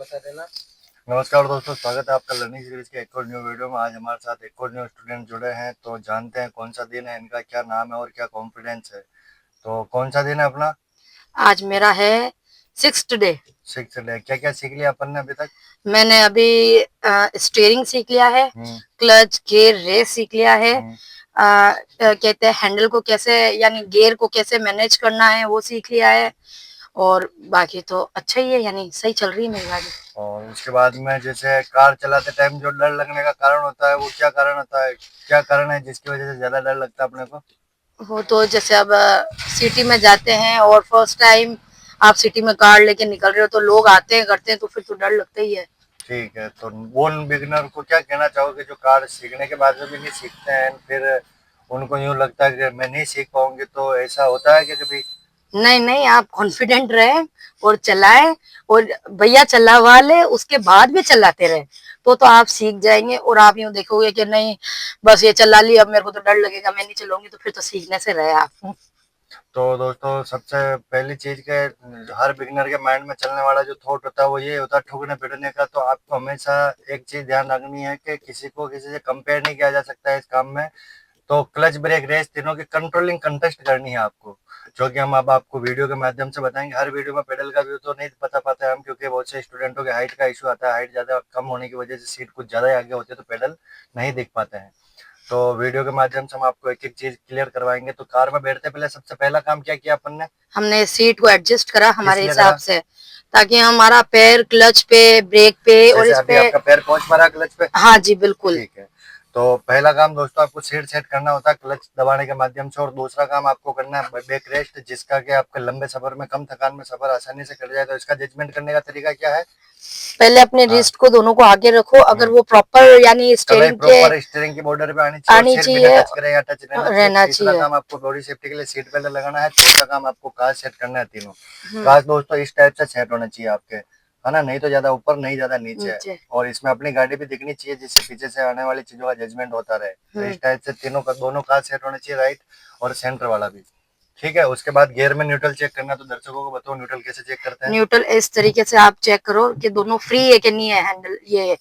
बता देना। नमस्कार दोस्तों, स्वागत है आपका लर्निंग सीरीज के एक और न्यू वीडियो में। आज हमारे साथ एक और न्यू स्टूडेंट जुड़े हैं, तो जानते हैं कौन सा दिन है, इनका क्या नाम है और क्या कॉन्फिडेंस है। तो कौन सा दिन है अपना? आज मेरा है 6th डे। 6th day. क्या क्या सीख लिया अपन ने अभी तक? मैंने अभी स्टीयरिंग सीख लिया है, क्लच गियर रेस सीख लिया है, कहते हैं हैंडल को कैसे यानी गियर को कैसे मैनेज करना है वो सीख लिया है। और बाकी तो अच्छा ही है, यानी सही चल रही है मेरी गाड़ी। और उसके बाद में जैसे कार चलाते टाइम जो डर लगने का कारण होता है, वो क्या कारण होता है, क्या कारण है जिसकी वजह से ज्यादा डर लगता है अपने को? वो तो जैसे अब सिटी में जाते हैं और फर्स्ट टाइम आप सिटी में कार लेके निकल रहे हो तो लोग आते हैं करते हैं तो फिर तो डर लगता ही है। ठीक है, तो बोन बिगिनर को क्या कहना चाहोगे जो कार सीखने के बाद में भी नहीं सीखते हैं, फिर उनको यूं लगता है कि मैं नहीं सीख पाऊंगी? तो ऐसा होता है कि कभी? नहीं नहीं, आप कॉन्फिडेंट रहे और चलाएं, और भैया चलावा ले उसके बाद भी चलाते रहे तो आप सीख जाएंगे। और आप यूं देखोगे कि नहीं बस ये चला ली, अब मेरे को तो डर लगेगा मैं नहीं चलाऊंगी, तो फिर तो सीखने से रहे आप। तो दोस्तों, सबसे पहली चीज के हर बिगनर के माइंड में चलने वाला जो थॉट होता है वो ये होता है ठुकने पिटने का। तो आपको हमेशा एक चीज ध्यान रखनी है कि किसी को किसी से कंपेयर नहीं किया जा सकता है इस काम में। तो क्लच ब्रेक रेस तीनों की कंट्रोलिंग कंटेस्ट करनी है आपको, जो कि हम अब आपको वीडियो के माध्यम से बताएंगे। हर वीडियो में पेडल का व्यू तो नहीं बता पाते हम, क्योंकि बहुत से स्टूडेंटों के हाइट का इशू आता है। हाइट ज्यादा कम होने की वजह से सीट कुछ ज्यादा आगे होती है तो पेडल नहीं दिख पाते हैं। तो वीडियो के माध्यम से हम आपको एक एक चीज क्लियर करवाएंगे। तो कार में बैठते पहले सबसे पहला काम क्या किया अपन ने? हमने सीट को एडजस्ट करा हमारे किस लिए हिसाब करा? से, ताकि हमारा पैर क्लच पे ब्रेक पे और जैसे इस अभी पे। आपका पैर पहुंच पा रहा है क्लच पे? हाँ जी बिल्कुल। ठीक है। तो पहला काम दोस्तों आपको सीट सेट करना होता है क्लच दबाने के माध्यम से, और दूसरा काम आपको करना है बैक रेस्ट, जिसका कि आपके लंबे सफर में कम थकान में सफर आसानी से कर जाए। तो इसका जजमेंट करने का तरीका क्या है? पहले अपने हाँ। रिस्ट को दोनों को आगे रखो, अगर वो प्रॉपर यानी कलाई स्टीयरिंग के प्रॉपर स्टीयरिंग की बॉर्डर पे आनी चाहिए और सिर बिना टच करे या टच रहना चाहिए। रहना तीसरा चाहिए। काम आपको बॉडी सेफ्टी के लिए सीट बेल्ट लगाना है। चौथा काम आपको कांच सेट करना है। तीनों कांच दोस्तों इस टाइप से सेट होना चाहिए आपके, है ना? नहीं तो ज्यादा ऊपर नहीं ज्यादा नीचे है। और इसमें अपनी गाड़ी भी दिखनी चाहिए जिससे पीछे से आने वाली चीजों का जजमेंट होता रहे। तो इस टाइप से तीनों का दोनों कांच सेट होने चाहिए, राइट और सेंटर वाला भी। ठीक है। उसके बाद गियर में न्यूट्रल चेक करना। तो दर्शकों को बताओ न्यूट्रल कैसे चेक करते हैं। न्यूट्रल इस तरीके से आप चेक करो कि दोनों फ्री है कि नहीं है, हैंडल ये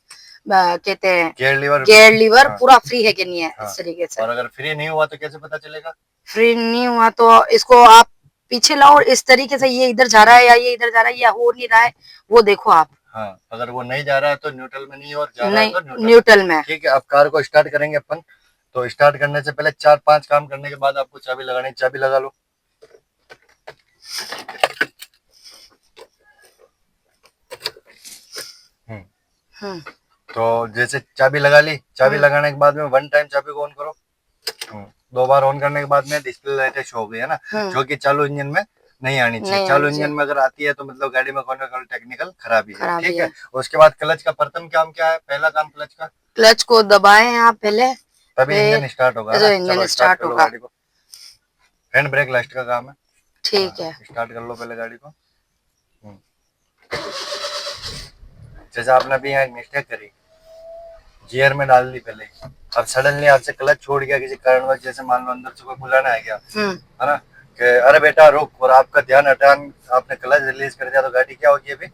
कहते हैं गियर लीवर पूरा फ्री है कि नहीं है, इस तरीके से। और अगर फ्री नहीं हुआ तो कैसे पता चलेगा? फ्री नहीं हुआ तो इसको आप पीछे लाओ और इस तरीके से, ये इधर जा रहा है या ये इधर जा रहा है या हो नहीं रहा है वो देखो आप। हाँ, अगर वो नहीं जा रहा है तो न्यूट्रल में नहीं, और जा रहा नहीं, है तो न्यूट्रल में। ठीक है। अब कार को स्टार्ट करेंगे अपन। तो स्टार्ट करने से पहले 4-5 काम करने के बाद आपको चाबी लगानी। चाबी लगा लो। तो जैसे चाबी लगा ली, चाबी लगाने के बाद में 1 टाइम चाबी को ऑन करो। 2 बार ऑन करने के बाद में डिस्प्ले लाइटें शो हो गई है ना, जो कि चालू इंजन में नहीं आनी चाहिए। चालू इंजन में अगर आती है तो मतलब गाड़ी में कोई ना कोई टेक्निकल खराबी है। ठीक है। उसके बाद क्लच का प्रथम काम क्या है? पहला काम क्लच का, क्लच को दबाएं आप पहले, तभी इंजन स्टार्ट होगा ना। इंजन चलो स्टार्ट कर लो होगा। गाड़ी को। हैंड ब्रेक लास्ट का काम है। ठीक है। स्टार्ट कर लो पहले गाड़ी को। जैसे आपने अभी यहाँ एक मिस्टेक करी, गियर में डाल दी पहले, अब सडनली आपसे क्लच छोड़ गया किसी कारणवश, जैसे मान लो अंदर से कोई बुलाना है गया, है ना, कि अरे बेटा रुक, और आपका ध्यान हटा, आपने क्लच रिलीज कर दिया, तो गाड़ी क्या होगी? अभी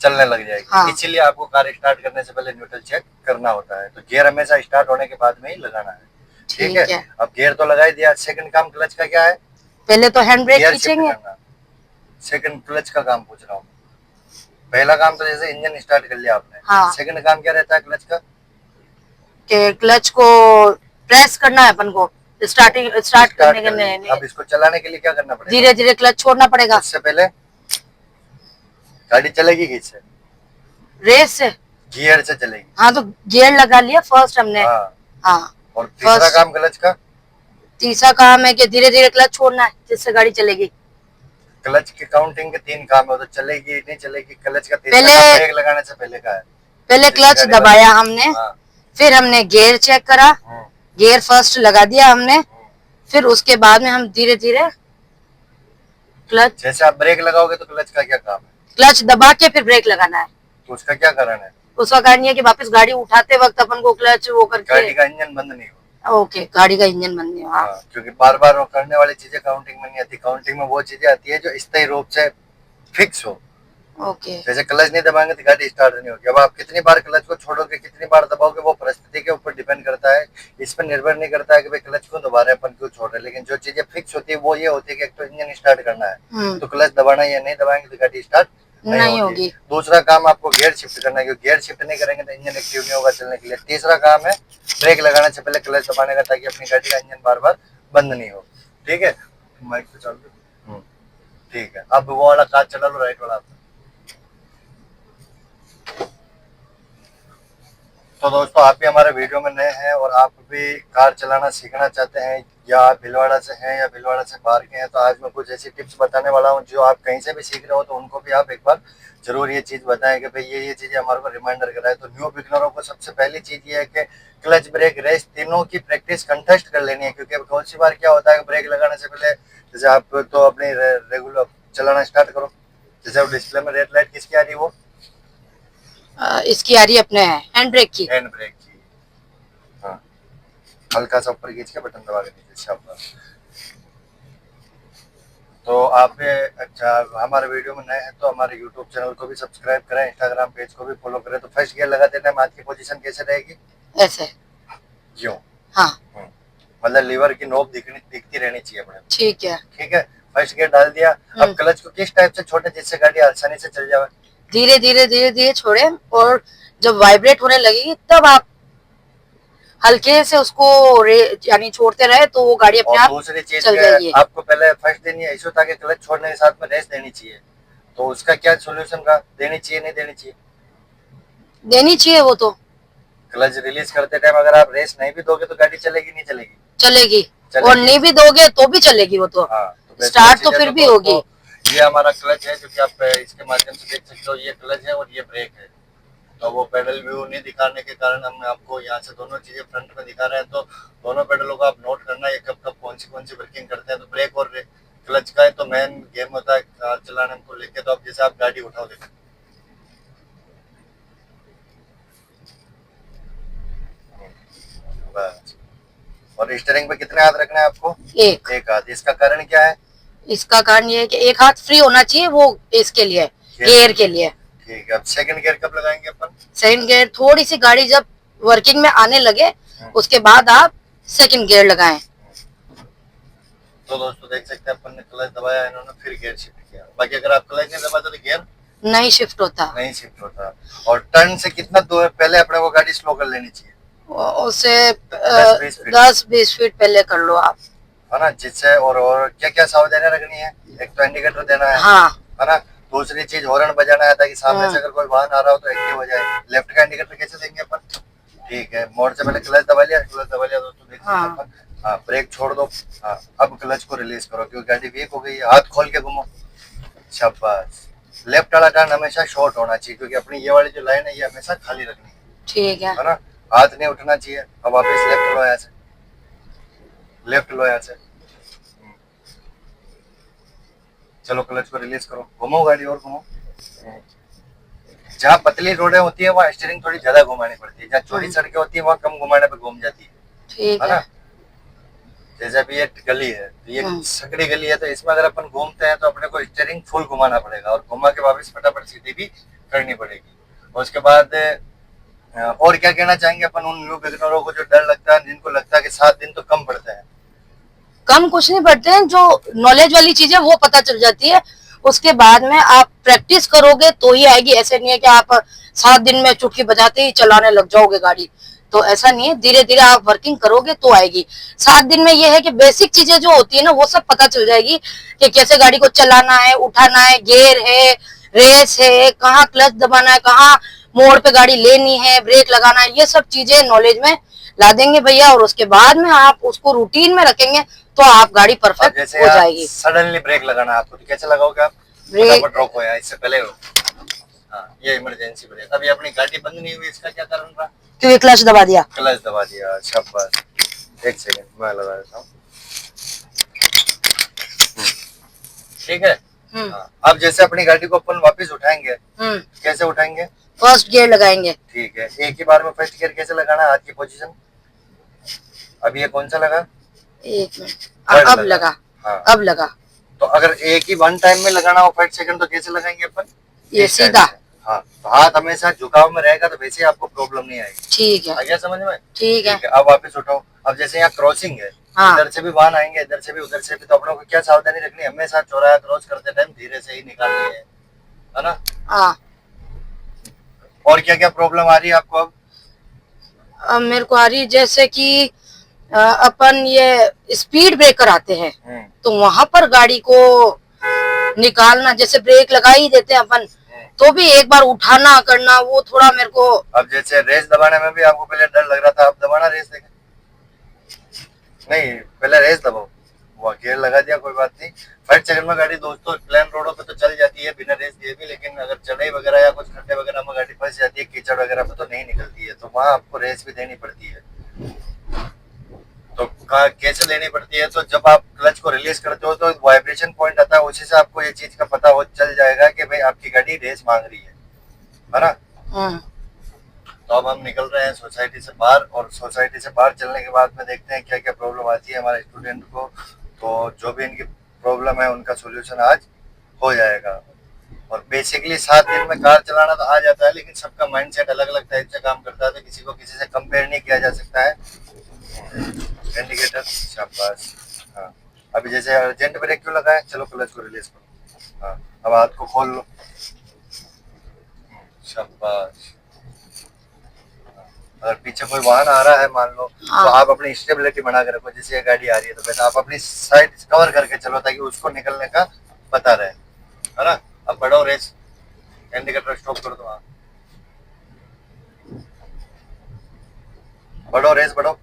चलने लग जाएगी। हाँ। इसीलिए आपको कार स्टार्ट करने से पहले न्यूट्रल चेक करना होता है। तो गियर हमेशा स्टार्ट होने के बाद में ही लगाना है। ठीक है। अब गियर तो लगा ही दिया। सेकंड काम क्लच का क्या है? पहले तो हैंड ब्रेक खींचेंगे। सेकंड क्लच का काम पूछ रहा हूँ। पहला काम तो जैसे इंजन स्टार्ट कर लिया आपने। हाँ। सेकंड काम क्या रहता है क्लच का? कि क्लच को प्रेस करना है अपन को स्टार्ट करने के लिए। अब इसको चलाने के लिए क्या करना पड़ेगा? धीरे धीरे क्लच छोड़ना पड़ेगा। उससे पहले गाड़ी चलेगी किससे? रेस से, गियर से चलेगी। हाँ तो गियर लगा लिया फर्स्ट हमने। हाँ। और तीसरा काम क्लच का? तीसरा काम है कि धीरे धीरे क्लच छोड़ना है जिससे गाड़ी चलेगी। क्लच की काउंटिंग के 3 काम है, तो चलेगी नहीं चलेगी। क्लच का तीसरा काम ब्रेक लगाने से पहले का है। पहले क्लच दबाया हमने, फिर हमने गियर चेक करा, गियर फर्स्ट लगा दिया हमने, फिर उसके बाद में हम धीरे धीरे क्लच। जैसे आप ब्रेक लगाओगे तो क्लच का क्या काम है? क्लच दबा के फिर ब्रेक लगाना है। तो उसका क्या कारण है? उसका कारण ये कि वापस गाड़ी उठाते वक्त अपन को क्लच वो करके गाड़ी का इंजन बंद नहीं हो। ओके, गाड़ी का इंजन बंद नहीं हो। हाँ। क्योंकि बार बार करने वाली चीजें काउंटिंग में नहीं आती। काउंटिंग में वो चीजें आती है जो स्थायी रूप से फिक्स हो, ओके। जैसे क्लच नहीं दबाएंगे तो गाड़ी स्टार्ट नहीं होगी। अब आप कितनी बार क्लच को छोड़ोगे, कितनी बार दबाओगे, वो परिस्थिति के ऊपर डिपेंड करता है। इस पर निर्भर नहीं करता है कि भाई क्लच क्यों दबा रहे हैं, अपन क्यों छोड़ रहे हैं। लेकिन जो चीजें फिक्स होती है वो ये होती है कि एक तो इंजन स्टार्ट करना है, तो क्लच दबाना या नहीं दबाएंगे तो गाड़ी स्टार्ट नहीं होगी। दूसरा काम आपको गियर शिफ्ट करना है, क्योंकि गियर शिफ्ट नहीं करेंगे तो इंजन एक्टिव नहीं होगा चलने के लिए। तीसरा काम है ब्रेक लगाने से पहले क्लच दबाने का, ताकि अपनी गाड़ी का इंजन बार बार बंद नहीं हो। ठीक है, माइक पे चालू। ठीक है, अब वो वाला काज चला लो, राइट वाला। तो दोस्तों, आप भी हमारे वीडियो में नए हैं और आप भी कार चलाना सीखना चाहते हैं, या आप भीलवाड़ा से हैं या भीलवाड़ा से बाहर के हैं, तो आज मैं कुछ ऐसी टिप्स बताने वाला हूं जो आप कहीं से भी सीख रहे हो तो उनको भी आप एक बार जरूर ये चीज़ बताएं कि भाई ये चीज़ें हमारे को रिमाइंडर कराए। तो न्यू बिगनरों को सबसे पहली चीज़ ये है कि क्लच ब्रेक रेस तीनों की प्रैक्टिस कंटेस्ट कर लेनी है। क्योंकि कौन सी बार क्या होता है कि ब्रेक लगाने से पहले, जैसे आप तो अपनी रेगुलर चलाना स्टार्ट करो, जैसे अब डिस्प्ले में रेड लाइट किसकी आ रही है, वो इसकी आ रही है अपने हैंड ब्रेक की। हैंड ब्रेक की। हाँ, हल्का सा ऊपर खींच के बटन दबा के नीचे, शाबाश। तो आप अच्छा हमारे वीडियो में नए हैं तो हमारे यूट्यूब चैनल को भी सब्सक्राइब करें, इंस्टाग्राम पेज को भी फॉलो करें। तो फर्स्ट गियर लगा देने में आज की पोजीशन कैसे रहेगी, ऐसे। यूं। हाँ, मतलब लीवर की नोक दिखती रहनी चाहिए अपने। ठीक है। ठीक है, फर्स्ट गियर डाल दिया। अब क्लच को किस टाइप से छोड़े जिससे गाड़ी आसानी से चल जाए। धीरे धीरे धीरे धीरे छोड़े, और जब वाइब्रेट होने लगेगी तब आप हल्के से उसको यानी छोड़ते रहे तो वो गाड़ी अपने आप दूसरी चीज चल जाएगी। आपको पहले फर्स्ट देनी है इशू, ताकि क्लच छोड़ने के साथ में रेस देनी चाहिए। तो उसका क्या सोल्यूशन का, देनी चाहिए नहीं देनी चाहिए? देनी चाहिए वो तो। क्लच रिलीज करते टाइम अगर आप रेस नहीं भी दोगे तो गाड़ी चलेगी नहीं चलेगी? चलेगी। और नहीं भी दोगे तो भी चलेगी वो तो। हाँ, तो स्टार्ट तो फिर भी होगी। ये हमारा क्लच है, जो कि आप इसके माध्यम से देख सकते हो। ये क्लच है और ये ब्रेक है। तो वो पेडल व्यू नहीं दिखाने के कारण हम आपको यहाँ से दोनों चीजें फ्रंट में दिखा रहे हैं। तो दोनों पेडलों को आप नोट करना है कब कब कौन सी वर्किंग करते हैं। तो ब्रेक और क्लच का है तो मेन गेम होता है कार चलाने को लेके। तो अब जैसे आप गाड़ी उठाओ, देखो बस। और स्टीयरिंग पे कितने हाथ रखना है आपको? एक हाथ। इसका कारण क्या है? इसका कारण ये है कि एक हाथ फ्री होना चाहिए, वो इसके लिए, गियर के लिए। ठीक है, अब सेकंड गियर कब लगाएंगे अपन? सेकंड गियर थोड़ी सी गाड़ी जब वर्किंग में आने लगे उसके बाद आप सेकंड गियर लगाएं। तो दोस्तों देख सकते हैं अपन ने क्लच दबाया, इन्होंने फिर गियर शिफ्ट किया। बाकी अगर आप क्लच नहीं दबाते तो गियर नहीं शिफ्ट होता। नहीं शिफ्ट होता। और टर्न से कितना दूर पहले अपने को गाड़ी स्लो कर लेनी चाहिए? उसे 10-20 फीट पहले कर लो आप, है ना। जिससे और क्या क्या सावधानियां रखनी है? एक तो इंडिकेटर देना है, हाँ, है ना। दूसरी चीज हॉर्न बजाना है, ताकि सामने से अगर कोई वाहन आ रहा हो तो एक्टिव हो जाए। लेफ्ट का इंडिकेटर कैसे देंगे अपन? ठीक है, मोड़ से पहले क्लच दबा लिया, दोस्तों देख सकते हैं अपन। हाँ, ब्रेक छोड़ दो। हाँ, अब क्लच को रिलीज करो क्योंकि गाड़ी वीक हो गई है। हाथ खोल के घूमो, शाबाश। लेफ्ट वाला टर्न हमेशा शॉर्ट होना चाहिए, क्योंकि अपनी ये वाली जो लाइन है ये हमेशा खाली रखनी है। ठीक है ना। हाथ नहीं उठना चाहिए। अब वापस लेफ्ट लो, यहाँ से लेफ्ट लो, यहाँ से। चलो क्लच को रिलीज करो, घुमाओ गाड़ी और घुमाओ। जहाँ पतली रोडें होती है वहाँ स्टीयरिंग थोड़ी ज्यादा घुमानी पड़ती है, जहाँ चौड़ी सड़कें होती है वहाँ कम घुमाने पे घूम जाती है। ठीक है ना। जैसे अभी ये गली है, तो ये सकड़ी गली है, तो इसमें अगर अपन घूमते हैं तो अपने को स्टीयरिंग फुल घुमाना पड़ेगा और घुमा के वापस फटाफट सीधी भी करनी पड़ेगी। और उसके बाद और क्या कहना चाहेंगे अपन उन न्यू बिगिनरों को जो डर लगता है, जिनको लगता है कि 7 दिन तो कम पड़ते हैं? कम कुछ नहीं पड़ते हैं, जो नॉलेज वाली चीजें वो पता चल जाती है। उसके बाद में आप प्रैक्टिस करोगे तो ही आएगी। ऐसे नहीं है कि आप 7 दिन में चुटकी बजाते ही चलाने लग जाओगे गाड़ी, तो ऐसा नहीं है। धीरे धीरे आप वर्किंग करोगे तो आएगी। 7 दिन में ये है कि बेसिक चीजें जो होती है ना वो सब पता चल जाएगी कि कैसे गाड़ी को चलाना है, उठाना है, गियर है, रेस है, कहाँ क्लच दबाना है, कहाँ मोड़ पे गाड़ी लेनी है, ब्रेक लगाना है, ये सब चीजें नॉलेज में ला देंगे भैया। और उसके बाद में आप उसको रूटीन में रखेंगे तो आप गाड़ी परफेक्ट हो जाएगी। सडनली ब्रेक लगाना है आपको तो कैसे लगाओगे आप? ब्रेक रोको यार, इससे पहले हो। हाँ, ये इमरजेंसी ब्रेक। अभी अपनी गाड़ी बंद नहीं हुई, इसका क्या कारण रहा? क्योंकि क्लच दबा दिया। क्लच दबा दिया, शाबाश। एक सेकंड मैं लगा देता हूँ। ठीक है। अब जैसे अपनी गाड़ी को अपन वापस उठाएंगे, कैसे उठाएंगे? फर्स्ट गियर लगाएंगे। ठीक है, एक ही बार में फर्स्ट गियर कैसे लगाना है? हाथ की पोजीशन अभी ये कौन सा लगा? 1 मिनट, अब लगा। हाँ। अब लगा। तो अगर एक ही वन टाइम में लगाना हो 5 सेकंड तो कैसे लगाएंगे अपन? ये इस टाइप सीधा। से। हाँ, तो हाथ हमेशा झुकाव में रहेगा तो वैसे ही आपको प्रॉब्लम नहीं आएगी। ठीक है। आ गया समझ में? ठीक है। अब वापस उठाओ। अब जैसे यहाँ क्रॉसिंग है, हाँ। इधर से भी वाहन आएंगे, इधर से भी, उधर से भी, तो अपनों को क्या सावधानी रखनी है? हमेशा चौराहा क्रॉस करते टाइम धीरे से ही निकालनी है ना? हाँ। और क्या क्या प्रॉब्लम आ रही है आपको अब? अब मेरे को आ रही जैसे कि अपन ये स्पीड ब्रेकर आते हैं तो वहां पर गाड़ी को निकालना, जैसे ब्रेक लगा ही देते हैं अपन तो भी एक बार उठाना करना, वो थोड़ा मेरे को। अब जैसे रेस दबाने में भी आपको पहले डर लग रहा था, अब दबाना रेस देखे नहीं, पहले रेस दबाओ, वो गियर लगा दिया, कोई बात नहीं। 5 सेकंड में गाड़ी दोस्तों प्लेन रोडों पे तो चल जाती है बिना रेस दिए भी, लेकिन अगर चढ़ाई वगैरह या कुछ खड्डे वगैरह में गाड़ी फंस जाती है, कीचड़ वगैरह में, तो नहीं निकलती है, तो वहाँ आपको रेस भी देनी पड़ती है। तो कैसे देनी पड़ती है? तो जब आप क्लच को रिलीज करते हो तो वाइब्रेशन पॉइंट आता है, उसी से आपको ये चीज का पता हो चल जाएगा कि भाई आपकी गाड़ी रेस मांग रही है ना? तो अब हम निकल रहे हैं सोसाइटी से बाहर, और सोसाइटी से बाहर चलने के बाद में देखते हैं क्या क्या प्रॉब्लम आती है हमारे स्टूडेंट को। तो जो भी इनकी प्रॉब्लम है उनका सोल्यूशन आज हो जाएगा। और बेसिकली 7 दिन में कार चलाना तो आ जाता है, लेकिन सबका माइंडसेट अलग अलग टाइप से काम करता है, तो किसी को किसी से कंपेयर नहीं किया जा सकता है। इंडिकेटर, शाबाश। हाँ, अभी जैसे अर्जेंट ब्रेक क्यों लगा है? चलो क्लच को रिलीज करो। हाँ, अब हाथ को खोल लो, शाबाश। अगर पीछे कोई वाहन आ रहा है मान लो, तो आप अपनी स्टेबिलिटी बना के रखो। जैसे ये गाड़ी आ रही है तो पहले आप अपनी साइड कवर करके चलो ताकि उसको निकलने का पता रहे, है ना? अब बढ़ो रेस, इंडिकेटर स्टॉप कर दो, बढ़ो रेस बढ़ो।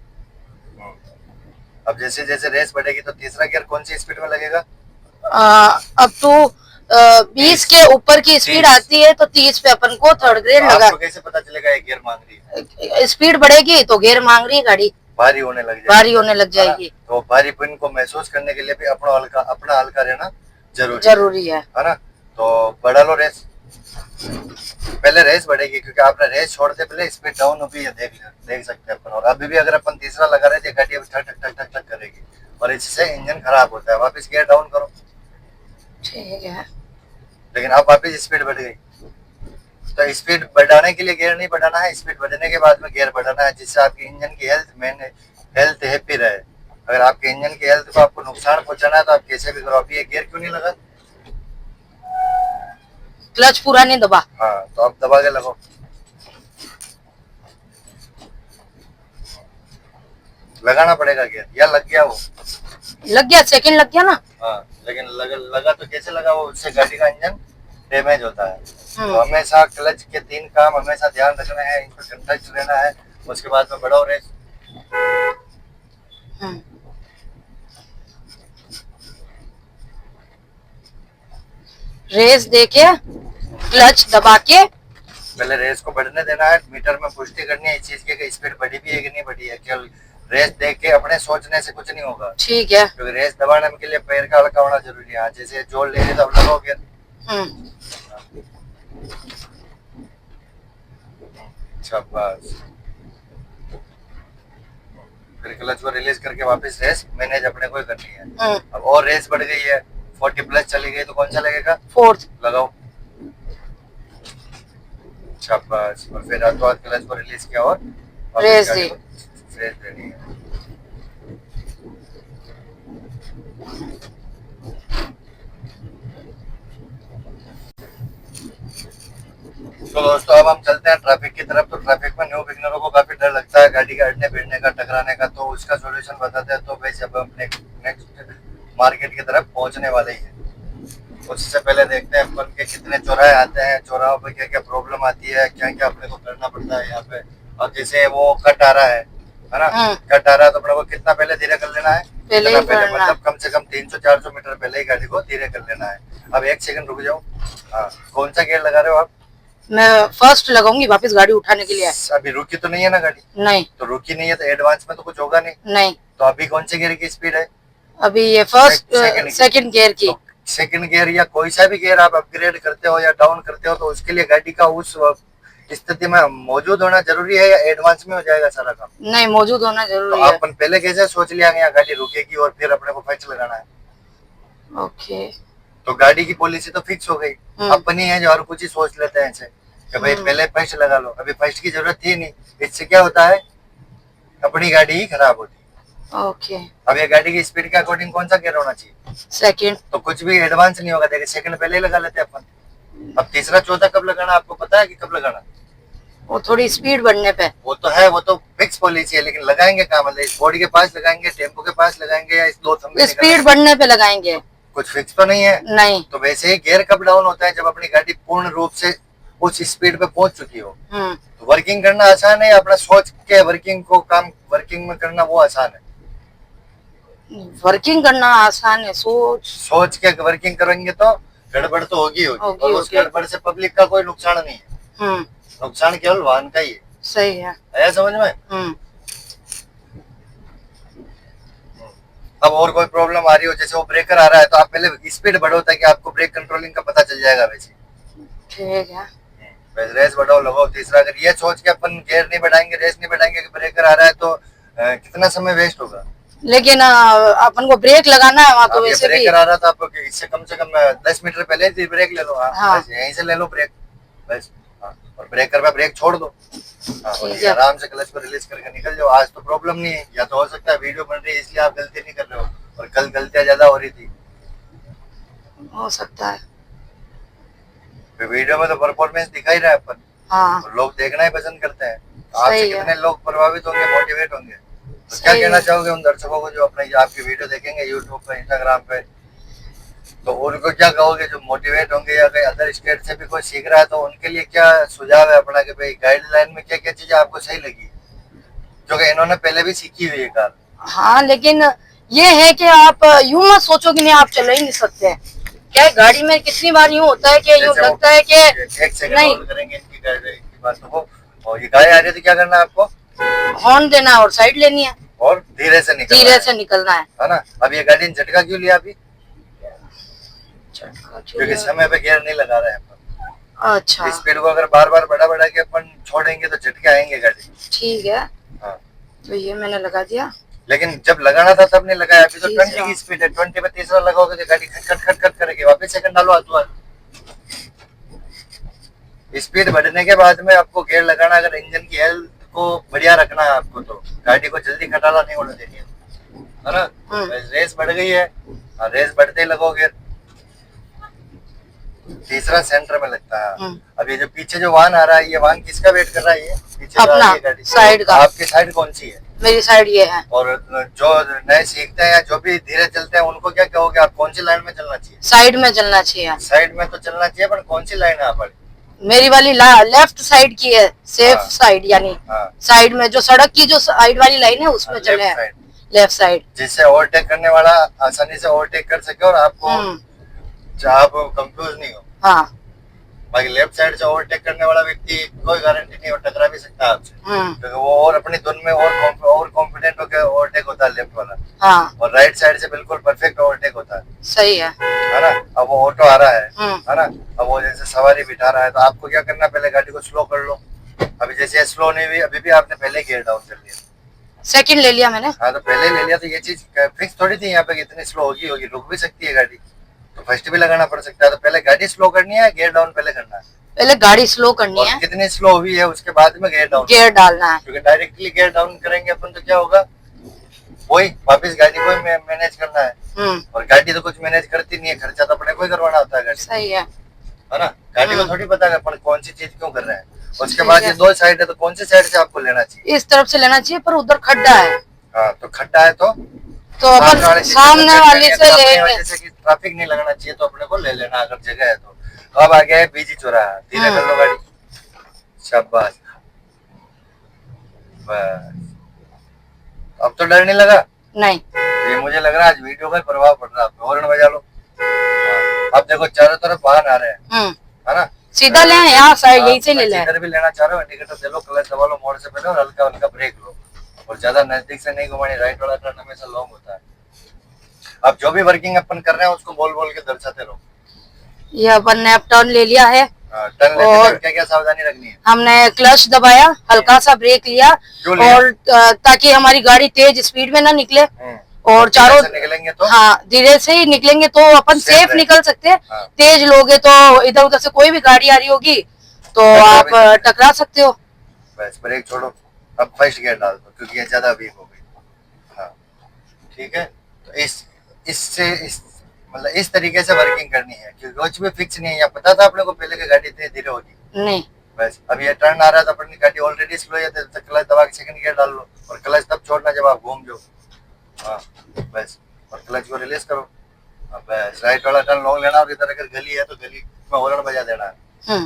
अब जैसे जैसे रेस बढ़ेगी तो तीसरा गियर कौन सी स्पीड में लगेगा? अब तो 20 के ऊपर की स्पीड आती है तो 30 पे अपन को थर्ड ग्रेड लगा। आपको कैसे पता चलेगा ये गियर मांग रही है? स्पीड बढ़ेगी तो गियर मांग रही है गाड़ी, भारी होने लग जाएगी, भारी होने लग जाएगी। तो भारीपन को महसूस करने के लिए भी अपना हल्का रहना जरूरी है ना? तो बढ़ा लो रेस, पहले रेस बढ़ेगी क्योंकि आपने रेस छोड़ते पहले स्पीड डाउन होगी, ये देख सकते हैं अपन। और अभी भी अगर अपन तीसरा लगा रहे थे गाड़ी अभी ठक ठक ठक ठक ठक करेगी और इससे इंजन खराब होता है। वापस गियर डाउन करो, ठीक है, लेकिन अब वापस स्पीड बढ़ गई। तो स्पीड बढ़ाने के लिए गियर नहीं बढ़ाना है, स्पीड बढ़ने के बाद में गियर बढ़ाना है, जिससे आपकी इंजन की हेल्थ हैप्पी रहे। अगर आपके इंजन की हेल्थ को आपको नुकसान पहुंचाना है तो आप कैसे भी करो। अभी ये गियर क्यों नहीं लगा? क्लच पूरा नहीं दबा। हाँ, तो अब दबा के लगो, लगाना पड़ेगा गियर, या लग गया? वो लग गया, सेकंड लग गया ना। हाँ, लेकिन लगा तो कैसे लगा? वो उससे गाड़ी का इंजन डैमेज होता है। तो हमेशा क्लच के 3 काम हमेशा ध्यान रखना है, इन पर कंट्रोल रहना है, उसके बाद में बढ़ाओ रेस। रेस देके क्लच दबा के पहले रेस को बढ़ने देना है, मीटर में पुष्टि करनी है इस चीज की स्पीड बढ़ी भी है कि नहीं बढ़ी है। केवल रेस देख के अपने सोचने से कुछ नहीं होगा, ठीक है, क्योंकि रेस दबाने के लिए पैर का हल्का होना जरूरी है। जैसे जोड़ ले रहे तब लगाओगे, शाबाश। फिर क्लच को रिलीज करके वापस रेस मैनेज अपने को ही करनी है। अब और रेस बढ़ गई है, 40 प्लस चली गई तो कौन सा लगेगा? फोर्थ लगाओ, शाबाश। और फिर हाथों हाथ क्लच को रिलीज किया और रेस दी, रेस देनी है। तो दोस्तों अब हम चलते हैं ट्रैफिक की तरफ। तो ट्रैफिक में न्यू बिगिनरों को काफी डर लगता है गाड़ी के अड़ने भिड़ने का, टकराने का, तो उसका सॉल्यूशन बताते हैं। तो भाई जब हम नेक्स्ट मार्केट की तरफ पहुंचने वाले ही हैं, उससे पहले देखते हैं अपन के कितने चौराहे आते हैं, चौराहों पे क्या क्या प्रॉब्लम आती है, क्या क्या अपने को करना पड़ता है यहाँ पे। और जैसे वो कट आ रहा है ना, कट आ रहा है तो अपने को कितना पहले धीरे कर लेना है? पहले मतलब कम से कम 300-400 मीटर पहले ही गाड़ी को धीरे कर लेना है। अब 1 सेकंड रुक जाओ। हाँ, कौन सा गियर लगा रहे हो आप? मैं फर्स्ट लगाऊंगी वापस गाड़ी उठाने के लिए। अभी रुकी तो नहीं है ना गाड़ी? नहीं। तो रुकी नहीं है तो एडवांस में तो कुछ होगा नहीं। तो अभी कौन से गियर की स्पीड है? अभी ये फर्स्ट सेकंड गियर की। सेकंड गियर या कोई सा भी गियर आप अपग्रेड करते हो या डाउन करते हो तो उसके लिए गाड़ी का उस स्थिति में मौजूद होना जरूरी है, या एडवांस में हो जाएगा सारा काम? नहीं, मौजूद होना जरूरी है। तो अपन पहले कैसे सोच लिया यहाँ गाड़ी रुकेगी और फिर अपने को फैच लगाना है? ओके, तो गाड़ी की पॉलिसी तो फिक्स हो गई। अपनी है जो हर कुछ ही सोच लेते हैं ऐसे कि भाई पहले फर्स्ट लगा लो, अभी फर्स्ट की जरूरत थी नहीं। इससे क्या होता है, अपनी गाड़ी ही खराब होती है। ओके। अब ये गाड़ी की स्पीड के अकॉर्डिंग कौन सा गियर होना चाहिए? सेकंड। तो कुछ भी एडवांस नहीं होगा, देखिए सेकंड पहले ही लगा लेते हैं अपन। अब तीसरा चौथा कब लगाना आपको पता है कि कब लगाना? वो थोड़ी स्पीड बढ़ने पे। वो तो है, वो तो फिक्स पॉलिसी है, लेकिन लगाएंगे कहाँ? मतलब इस बोर्ड के पास लगाएंगे, टेम्पो के पास लगाएंगे, या इस दो थंबे स्पीड बढ़ने पे लगाएंगे। कुछ फिक्स तो नहीं है। नहीं। तो वैसे ही गियर कब डाउन होता है? जब अपनी गाड़ी पूर्ण रूप से उस स्पीड पे पहुंच चुकी हो। तो वर्किंग करना आसान है, अपना सोच के वर्किंग को काम वर्किंग में करना वो आसान है? वर्किंग करना आसान है, सोच के वर्किंग करेंगे तो गड़बड़ तो होगी होगी, और उस गड़बड़ से पब्लिक का कोई नुकसान नहीं है। नुकसान केवल वाहन का ही है। सही है। आया समझ में? अब और कोई प्रॉब्लम आ रही हो, जैसे वो ब्रेकर आ रहा है, तो आप पहले स्पीड बढ़ो ताकि आपको ब्रेक कंट्रोलिंग का पता चल जाएगा। वैसे ठीक है। रेस बढ़ाओ लगाओ। तीसरा, अगर ये सोच के अपन गियर नहीं बढ़ाएंगे, रेस नहीं बढ़ाएंगे कि ब्रेकर आ रहा है, तो कितना समय वेस्ट होगा। लेकिन अपन को ब्रेक लगाना है वहाँ, तो वैसे भी ब्रेकर आ रहा था आपको, इससे कम से कम 10 मीटर पहले ही ब्रेक ले लो। हाँ। बस यहीं से ले लो ब्रेक बस। और ब्रेकर पे ब्रेक छोड़ दो, और आराम से क्लच को रिलीज करके निकल जाओ। आज तो प्रॉब्लम नहीं है, या तो हो सकता है वीडियो बन रही है इसलिए आप गलती नहीं कर रहे हो, और कल गलतियां ज्यादा हो रही थी, हो सकता है। वीडियो में तो परफॉर्मेंस दिखा ही रहा है अपन। हाँ। और लोग देखना ही पसंद करते हैं। आपसे कितने लोग प्रभावित होंगे, मोटिवेट होंगे। तो क्या कहना चाहोगे उन दर्शकों को जो अपने आपकी वीडियो देखेंगे यूट्यूब पे, इंस्टाग्राम पे? तो उनको क्या कहोगे जो मोटिवेट होंगे, या कहीं अदर स्टेट से भी कोई सीख रहा है, तो उनके लिए क्या सुझाव है अपना कि भाई गाइडलाइन में क्या क्या चीजें आपको सही लगी, क्योंकि इन्होंने पहले भी सीखी हुई है कार? हाँ, लेकिन ये है कि आप यूं मत सोचो कि नहीं आप चल ही नहीं सकते। क्या गाड़ी में कितनी बार यूं होता है कि यूं लगता है कि एक सेकंड होल्ड करेंगे इनकी बातों को। और ये गाड़ी आ रही है तो क्या करना है आपको? हॉर्न देना है और साइड लेनी है, और धीरे से निकलना है ना। अब ये गाड़ी ने झटका क्यों लिया अभी? क्योंकि समय पे गियर नहीं लगा रहे हैं। अच्छा। स्पीड को अगर बार बार बढ़ा के अपन छोड़ेंगे तो झटके आएंगे गाड़ी। ठीक है। हाँ। तो ये मैंने लगा दिया, लेकिन जब लगाना था तब नहीं लगाया। अभी तो 20 की स्पीड है, 20 पे तीसरा लगाओगे तो गाड़ी खट खट खट खट करेगी। वापस सेकंड डालो हाथ। स्पीड बढ़ने के बाद में आपको गियर लगाना, अगर इंजन की हेल्थ को बढ़िया रखना है आपको, तो गाड़ी को जल्दी खटाला नहीं होने देनी है ना। रेस बढ़ गई है, रेस बढ़ते ही लगो गियर। तीसरा सेंटर में लगता है। अब ये जो पीछे जो वाहन आ रहा है, ये वाहन किसका वेट कर रहा है? ये पीछे अपना गाड़ी साइड का। आपकी साइड कौन सी है? मेरी साइड ये है। और जो नए सीखते हैं या जो भी धीरे चलते हैं उनको क्या कहोगे आप? कौन सी लाइन में चलना चाहिए? साइड में चलना चाहिए। साइड में तो चलना चाहिए, पर कौन सी लाइन है आप? मेरी वाली लेफ्ट साइड की है, सेफ साइड, यानी साइड में जो सड़क की जो साइड वाली लाइन है उसमें चले, लेफ्ट साइड, जिससे ओवरटेक करने वाला आसानी से ओवरटेक कर सके और आपको आप कंफ्यूज नहीं हो। हाँ। बाकी लेफ्ट साइड से ओवरटेक करने वाला व्यक्ति कोई गारंटी नहीं हो, टकरा भी सकता है आपसे, क्योंकि वो और अपनी धुन में और कॉन्फिडेंट होकर ओवरटेक होता है लेफ्ट वाला। हाँ। और राइट साइड से बिल्कुल परफेक्ट ओवरटेक होता है। सही है ना। अब वो ऑटो आ रहा है ना, अब वो जैसे सवारी बिठा रहा है, तो आपको क्या करना, पहले गाड़ी को स्लो कर लो। अभी जैसे स्लो नहीं हुई, अभी भी आपने पहले गियर डाउन कर लिया, सेकंड ले लिया मैंने। हाँ, तो पहले ले लिया, तो ये चीज फिक्स थोड़ी थी यहाँ पे इतनी स्लो होगी, रुक भी सकती है गाड़ी, तो फर्स्ट भी लगाना पड़ सकता है। तो पहले गाड़ी स्लो करनी है, गियर डाउन पहले करना है? पहले गाड़ी स्लो करनी है, कितनी स्लो हुई है उसके बाद में गियर डालना है, क्योंकि डायरेक्टली गियर डाउन करेंगे अपन तो क्या होगा, वही वापस गाड़ी को मैनेज करना है। और गाड़ी तो कुछ मैनेज करती नहीं है, खर्चा तो अपने को ही करवाना होता है गाड़ी। सही है ना। गाड़ी को थोड़ी पता है अपन कौन सी चीज क्यों कर रहे हैं। उसके बाद ये दो साइड है, तो कौन सी साइड से आपको लेना चाहिए? इस तरफ से लेना चाहिए, पर उधर खड्डा है। हाँ, तो खड्डा है तो अपन सामने वाली से लेंगे, जैसे कि ट्रैफिक नहीं लगना चाहिए तो अपने को ले लेना अगर जगह है तो। अब आ गया है बीजी चौराहा, धीरे कर लो गाड़ी, शाबाश, बस। अब तो डर नहीं लगा? नहीं, ये मुझे लग रहा है आज वीडियो का प्रभाव पड़ रहा है। हॉर्न बजा लो। अब देखो चारों तरफ वाहन आ रहे हैं, है ना। सीधा ले, यहाँ साइड यहीं से ले लें। इधर भी लेना चाह रहे हो, इंडिकेटर दे लो, क्लच दबा लो मोड़ से पहले, और हल्का हल्का ब्रेक लो, और ज्यादा नजदीक से नहीं घुमानी। राइट वाला टर्न हमेशा लॉन्ग होता है। अब जो भी वर्किंग अपन कर रहे हैं उसको बोल बोल के दर्शाते रहो। ये अपन ने अब टर्न ले लिया है, टर्न लेते क्या क्या सावधानी रखनी है? हमने क्लच दबाया, हल्का सा ब्रेक लिया, और ताकि हमारी गाड़ी तेज स्पीड में ना निकले, और चारों से निकलेंगे तो हाँ धीरे से ही निकलेंगे तो अपन Safe सेफ रहेगा। निकल सकते हैं। हाँ। तेज लोगे तो इधर उधर से कोई भी गाड़ी आ रही होगी तो टकरा आप भी सकते हैं। टकरा सकते हो। बस ब्रेक छोड़ो, अब फर्स्ट गियर डाल दो क्योंकि ये ज्यादा वीक हो गई। हाँ ठीक है, तो इस मतलब इस तरीके से वर्किंग करनी है क्योंकि कुछ भी फिक्स नहीं है। या पता था अपने को पहले की गाड़ी इतनी धीरे होगी नहीं बस। अब ये टर्न आ रहा है तो अपनी गाड़ी ऑलरेडी स्लो है तो क्लच दबा के सेकंड गियर डाल लो और क्लच तब छोड़ना जब आप घूम जाओ। हाँ बस, और क्लच को रिलीज करो। अब बस राइट वाला टर्न लॉन्ग लेना और इधर अगर गली है तो गली में हॉर्न बजा देना है।